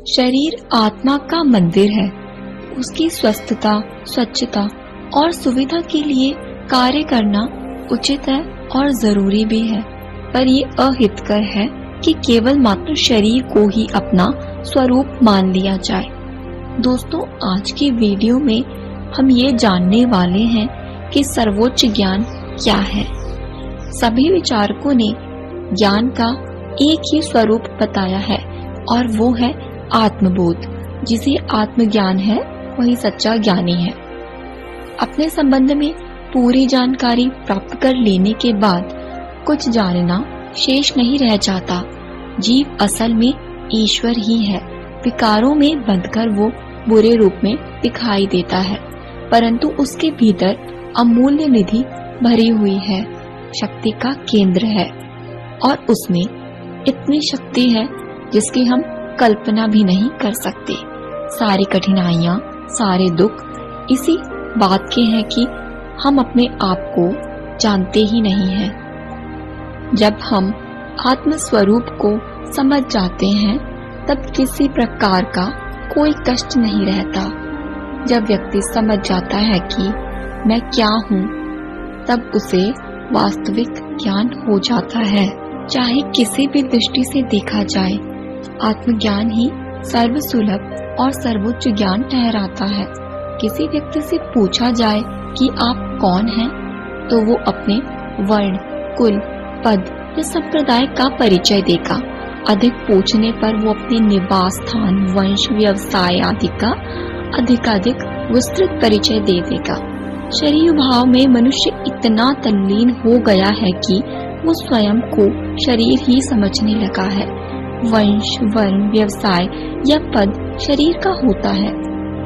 शरीर आत्मा का मंदिर है। उसकी स्वस्थता, स्वच्छता और सुविधा के लिए कार्य करना उचित है और जरूरी भी है, पर ये अहितकर है कि केवल मात्र शरीर को ही अपना स्वरूप मान लिया जाए। दोस्तों, आज की वीडियो में हम ये जानने वाले हैं कि सर्वोच्च ज्ञान क्या है। सभी विचारकों ने ज्ञान का एक ही स्वरूप बताया है और वो है आत्मबोध। जिसे आत्मज्ञान है वही सच्चा ज्ञानी है। अपने संबंध में पूरी जानकारी प्राप्त कर लेने के बाद कुछ जानना शेष नहीं रह जाता। जीव असल में ईश्वर ही है। विकारों में बंधकर वो बुरे रूप में दिखाई देता है, परंतु उसके भीतर अमूल्य निधि भरी हुई है, शक्ति का केंद्र है और उसमें इतनी शक्ति है जिसकी हम कल्पना भी नहीं कर सकते। सारी कठिनाइयां, सारे दुख इसी बात के हैं कि हम अपने आप को जानते ही नहीं हैं। जब हम आत्म स्वरूप को समझ जाते हैं तब किसी प्रकार का कोई कष्ट नहीं रहता। जब व्यक्ति समझ जाता है कि मैं क्या हूँ, तब उसे वास्तविक ज्ञान हो जाता है। चाहे किसी भी दृष्टि से देखा जाए, आत्मज्ञान ही सर्वसुलभ और सर्वोच्च ज्ञान ठहराता है। किसी व्यक्ति से पूछा जाए कि आप कौन हैं, तो वो अपने वर्ण, कुल, पद या संप्रदाय का परिचय देगा। अधिक पूछने पर वो अपने निवास स्थान, वंश, व्यवसाय आदि का अधिकाधिक विस्तृत परिचय दे देगा। शरीर भाव में मनुष्य इतना तल्लीन हो गया है कि वो स्वयं को शरीर ही समझने लगा है। वंश, वर्ण, व्यवसाय या पद शरीर का होता है।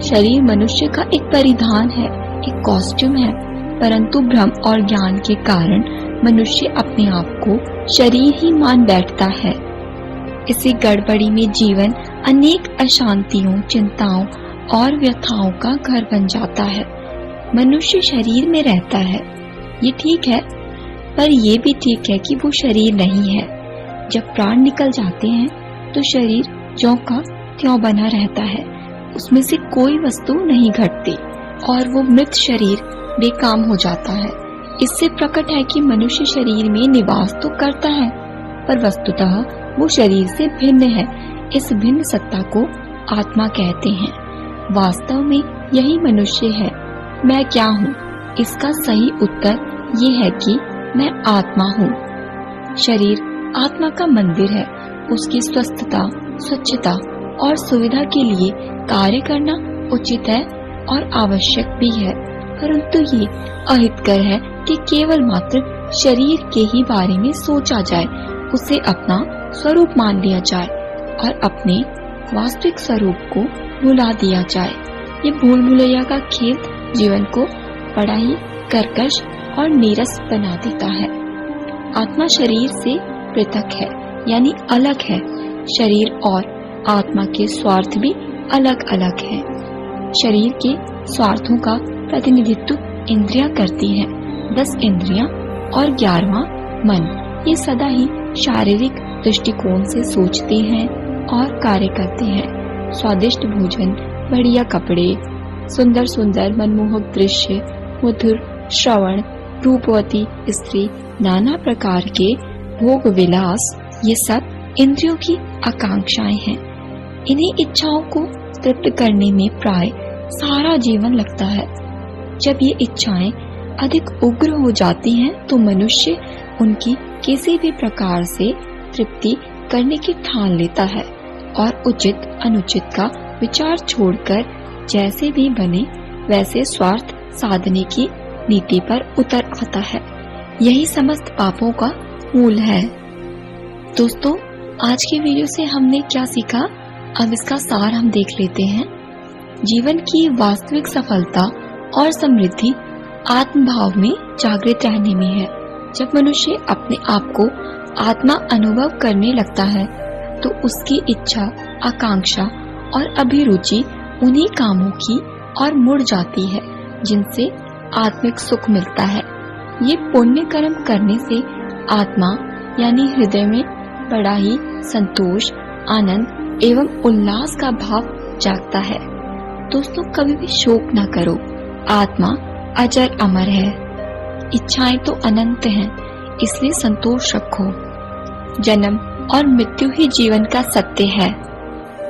शरीर मनुष्य का एक परिधान है, एक कॉस्ट्यूम है, परंतु भ्रम और ज्ञान के कारण मनुष्य अपने आप को शरीर ही मान बैठता है। इसी गड़बड़ी में जीवन अनेक अशांतियों, चिंताओं और व्यथाओं का घर बन जाता है। मनुष्य शरीर में रहता है, ये ठीक है, पर ये भी ठीक है कि वो शरीर नहीं है। जब प्राण निकल जाते हैं तो शरीर ज्यों का त्यों बना रहता है, उसमें से कोई वस्तु नहीं घटती और वो मृत शरीर बेकाम हो जाता है। इससे प्रकट है कि मनुष्य शरीर में निवास तो करता है, पर वस्तुतः वो शरीर से भिन्न है। इस भिन्न सत्ता को आत्मा कहते हैं। वास्तव में यही मनुष्य है। मैं क्या हूँ? इसका सही उत्तर ये है कि मैं आत्मा हूँ। शरीर आत्मा का मंदिर है। उसकी स्वस्थता, स्वच्छता और सुविधा के लिए कार्य करना उचित है और आवश्यक भी है, परंतु ये अहितकर है कि केवल मात्र शरीर के ही बारे में सोचा जाए, उसे अपना स्वरूप मान लिया जाए और अपने वास्तविक स्वरूप को भुला दिया जाए। ये भूल भुलैया का खेल जीवन को बड़ा ही कर्कश और नीरस बना देता है। आत्मा शरीर से पृथक है, यानी अलग है। शरीर और आत्मा के स्वार्थ भी अलग अलग है। शरीर के स्वार्थों का प्रतिनिधित्व इंद्रियां करती हैं। 10 इंद्रियां और 11वां मन। ये सदा ही शारीरिक दृष्टिकोण से सोचते हैं और कार्य करते हैं। स्वादिष्ट भोजन, बढ़िया कपड़े, सुंदर सुंदर मनमोहक दृश्य, मधुर श्रवण, रूपवती स्त्री, नाना प्रकार के भोग विलास, ये सब इंद्रियों की आकांक्षाएं हैं। इन्हीं इच्छाओं को तृप्त करने में प्राय सारा जीवन लगता है। जब ये इच्छाएं अधिक उग्र हो जाती हैं तो मनुष्य उनकी किसी भी प्रकार से तृप्ति करने की ठान लेता है और उचित अनुचित का विचार छोड़कर जैसे भी बने वैसे स्वार्थ साधने की नीति पर उतर आता है। यही समस्त पापों का मूल है। दोस्तों, आज की वीडियो से हमने क्या सीखा, अब इसका सार हम देख लेते हैं। जीवन की वास्तविक सफलता और समृद्धि आत्मभाव में जागृत रहने में है। जब मनुष्य अपने आप को आत्मा अनुभव करने लगता है तो उसकी इच्छा, आकांक्षा और अभिरुचि उन्हीं कामों की ओर मुड़ जाती है जिनसे आत्मिक सुख मिलता है। ये पुण्य कर्म करने से आत्मा यानी हृदय में बड़ा ही संतोष, आनंद एवं उल्लास का भाव जागता है। दोस्तों, कभी भी शोक न करो, आत्मा अजर अमर है, इच्छाएं तो अनंत हैं, इसलिए संतोष रखो। जन्म और मृत्यु ही जीवन का सत्य है।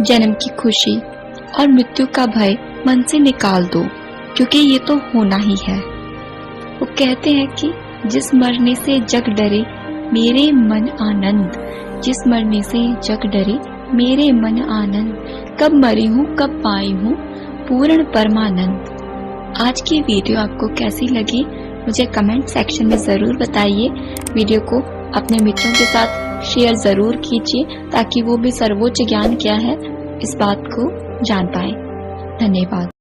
जन्म की खुशी और मृत्यु का भय मन से निकाल दो, क्योंकि ये तो होना ही है। वो कहते हैं कि जिस मरने से जग डरे मेरे मन आनंद, जिस मरने से जग डरे मेरे मन आनंद, कब मरी हूँ कब पाई हूँ पूर्ण परमानंद। आज की वीडियो आपको कैसी लगी मुझे कमेंट सेक्शन में जरूर बताइए। वीडियो को अपने मित्रों के साथ शेयर जरूर कीजिए ताकि वो भी सर्वोच्च ज्ञान क्या है इस बात को जान पाए। धन्यवाद।